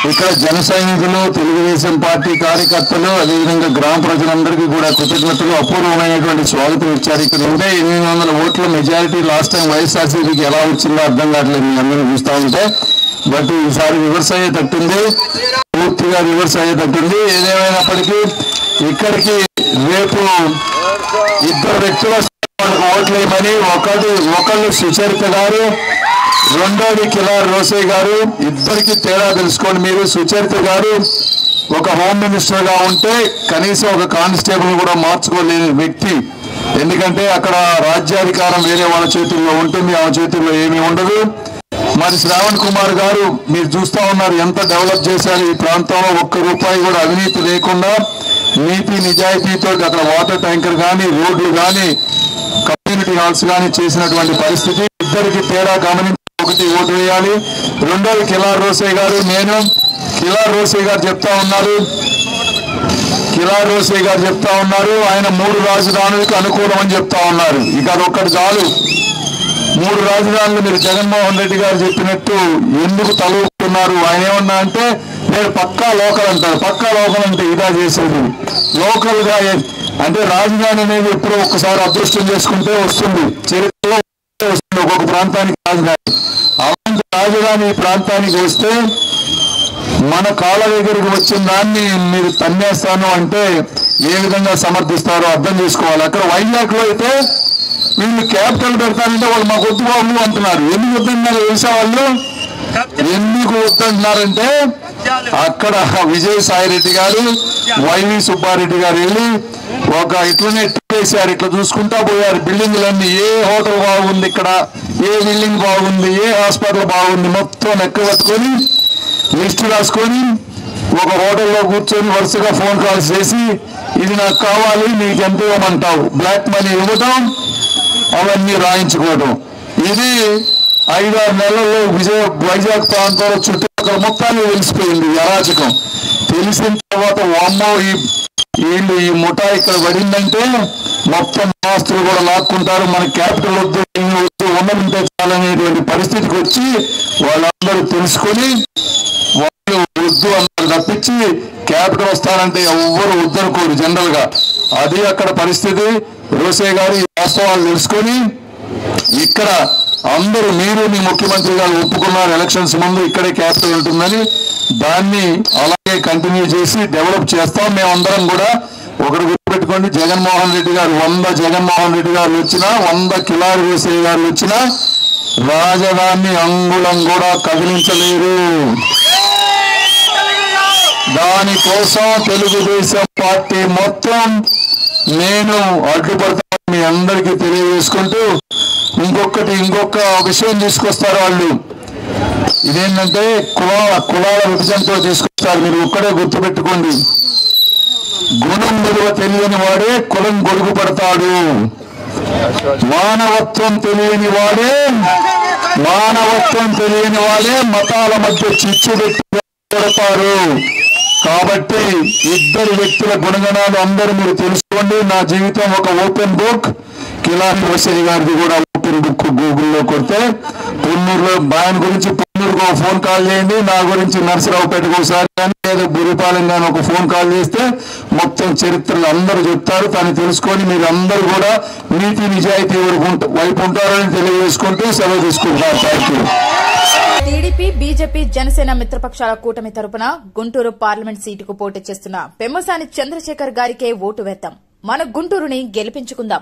ఇక్కడ జన సైనికులు, తెలుగుదేశం పార్టీ కార్యకర్తలు, అదేవిధంగా గ్రామ ప్రజలందరికీ కూడా కృతజ్ఞతలు, అపూర్వమైనటువంటి స్వాగతం ఇచ్చారు. ఇక్కడ ఉంటే 800 ఓట్ల మెజారిటీ లాస్ట్ టైం వైఎస్ఆర్సీపీకి ఎలా వచ్చిందో అర్థం కావట్లేదు మీ అందరూ చూస్తూ ఉంటే. బట్ ఈసారి రివర్స్ అయ్యేటట్టుంది, పూర్తిగా రివర్స్ అయ్యేటట్టుంది. ఏదేమైనప్పటికీ ఇక్కడికి రేపు ఇద్దరు వ్యక్తుల ఓట్లు వేయమని, ఒకళ్ళు సుచరిత గారు, రెండోది కిలార్ రోసయ్య గారు. ఇద్దరికి తేడా తెలుసుకోండి మీరు. సుచరిత గారు ఒక హోమ్ మినిస్టర్ గా ఉంటే కనీసం ఒక కానిస్టేబుల్ కూడా మార్చుకోలేని వ్యక్తి. ఎందుకంటే అక్కడ రాజ్యాధికారం వేరే వాళ్ళ చేతుల్లో ఉంటుంది, ఆమె చేతుల్లో ఏమీ ఉండదు. మరి శ్రావణ్ కుమార్ గారు మీరు చూస్తా ఉన్నారు ఎంత డెవలప్ చేశారు ఈ ప్రాంతంలో. ₹1 కూడా అవినీతి లేకుండా నీతి నిజాయితీతో అక్కడ వాటర్ ట్యాంకర్ కానీ, రోడ్లు కానీ, కమ్యూనిటీ హాల్స్ కానీ చేసినటువంటి పరిస్థితి. ఇద్దరికి తేడా గమనించి ఒకటి ఓటు వేయాలి. రెండోది కిలార్ రోసయ్య గారు. కిలార్ రోసయ్య గారు చెప్తా ఉన్నారు ఆయన 3 రాజధానులకు అనుకూలం అని చెప్తా ఉన్నారు. ఇక అదొక్కటి చాలు. 3 రాజధానులు మీరు జగన్మోహన్ రెడ్డి గారు చెప్పినట్టు ఎందుకు తలూపుతున్నారు? ఆయన ఏమన్నా అంటే నేను పక్కా లోకల్ అంటారు. పక్కా లోకల్ అంటే ఇదా చేసేది. లోకల్ గా అంటే రాజధాని అనేది ఎప్పుడో ఒక్కసారి అదృష్టం చేసుకుంటే వస్తుంది, చరిత్రలో వస్తుంది ఒక్కొక్క ప్రాంతానికి రాజధాని. అలాంటి రాజధాని ఈ ప్రాంతానికి వస్తే మన కాళ్ళ దగ్గరికి వచ్చిన దాన్ని మీరు తన్నేస్తాను అంటే ఏ విధంగా సమర్థిస్తారో అర్థం చేసుకోవాలి. అక్కడ వైజాగ్ లో అయితే వీళ్ళు క్యాపిటల్ పెడతానంటే వాళ్ళు మాకు వద్దు బాబు అంటున్నారు. ఎందుకు వద్దంటున్నారు వేసే వాళ్ళు? ఎందుకు వద్దంటున్నారంటే అక్కడ విజయసాయి రెడ్డి గారు, వైవి సుబ్బారెడ్డి గారు వెళ్ళి ఒక ఇట్లనే వేశారు. ఇట్లా చూసుకుంటా పోయారు బిల్డింగ్లన్నీ. ఏ హోటల్ బాగుంది ఇక్కడ, ఏ బిల్డింగ్ బాగుంది, ఏ హాస్పిటల్ బాగుంది, మొత్తం లెక్క పట్టుకొని లిస్టు రాసుకొని ఒక హోటల్లో కూర్చొని వరుసగా ఫోన్ కాల్స్ చేసి ఇది నాకు కావాలి, నీకు ఎంత ఇవ్వమంటావు, బ్లాక్ మనీ ఇవ్వటం, అవన్నీ రాయించుకోవడం. ఇది 5-6 నెలల్లో వైజాగ్ ప్రాంతంలో చుట్టుపక్కల మొత్తాన్ని తెలిసిపోయింది అరాచకం. తెలిసిన తర్వాత వామ్మో వీళ్ళు ఈ ముఠా ఇక్కడ పడిందంటే మొత్తం ఆస్తులు కూడా లాక్కుంటారు, మన క్యాపిటల్ వద్దు, ఉన్నదంటే చాలనేటువంటి పరిస్థితికి వచ్చి వాళ్ళందరూ తెలుసుకొని వాళ్ళు వద్దు అన్నారు తప్పించి క్యాపిటల్ వస్తారంటే ఎవ్వరు వద్దనుకోరు జనరల్ గా. అది అక్కడ పరిస్థితి. రోసయ్య గారు ఈ వాస్తవాలు తెలుసుకొని ఇక్కడ అందరూ మీరు మీ ముఖ్యమంత్రి గారు ఒప్పుకున్నారు ఎలక్షన్స్ ముందు ఇక్కడే క్యాపిటల్ ఉంటుందని. దాన్ని అలాగే కంటిన్యూ చేసి డెవలప్ చేస్తాం మేమందరం కూడా. ఒకటి గుర్తుపెట్టుకోండి, జగన్మోహన్ రెడ్డి గారు 100 జగన్మోహన్ రెడ్డి గారు వచ్చినా, 100 కిలార్ రోసయ్య గారు వచ్చినా రాజధాని అంగుళం కూడా కదిలించలేరు. దానికోసం తెలుగుదేశం పార్టీ మొత్తం నేను అడ్డుపడతాను మీ అందరికీ తెలియజేసుకుంటూ ఇంకొక విషయం తీసుకొస్తారు వాళ్ళు. ఇదేంటంటే కులాల విభజనతో తీసుకొస్తారు. మీరు ఒక్కడే గుర్తుపెట్టుకోండి, గుణం విలువ తెలియని వాడే కులం గొడుగు పడతాడు, మానవత్వం తెలియని వాడే మతాల మధ్య చిచ్చు పెడతారు. కాబట్టి ఇద్దరు వ్యక్తుల గుణగణాలు అందరూ మీరు తెలుసుకోండి. నా జీవితం ఒక ఓపెన్ బుక్. కిలార్ రోసయ్య గారిది కూడా ఓపెన్ బుక్. గూగుల్లో కొడితే పొన్నూరులో ఆయన గురించి పొన్నూరుకు ఒక ఫోన్ కాల్ చేయండి, నా గురించి నర్సరావుపేటకు ఒకసారి కానీ లేదా బురిపాలెం కానీ ఒక ఫోన్ కాల్ చేస్తే మొత్తం చరిత్రలు అందరూ చెప్తారు. తను తెలుసుకొని మీరు అందరూ కూడా నీతి నిజాయితీ వైపు ఉంటారని తెలియజేసుకుంటూ సెలవు తీసుకుంటారు. Thank you. TDP, BJP, Janasena మిత్రపక్షాల కూటమి తరపున గుంటూరు పార్లమెంట్ సీటుకు పోటీ చేస్తున్న పెమ్మసాని చంద్రశేఖర్ గారికే ఓటు వేద్దాం. మన గుంటూరుని గెలిపించుకుందాం.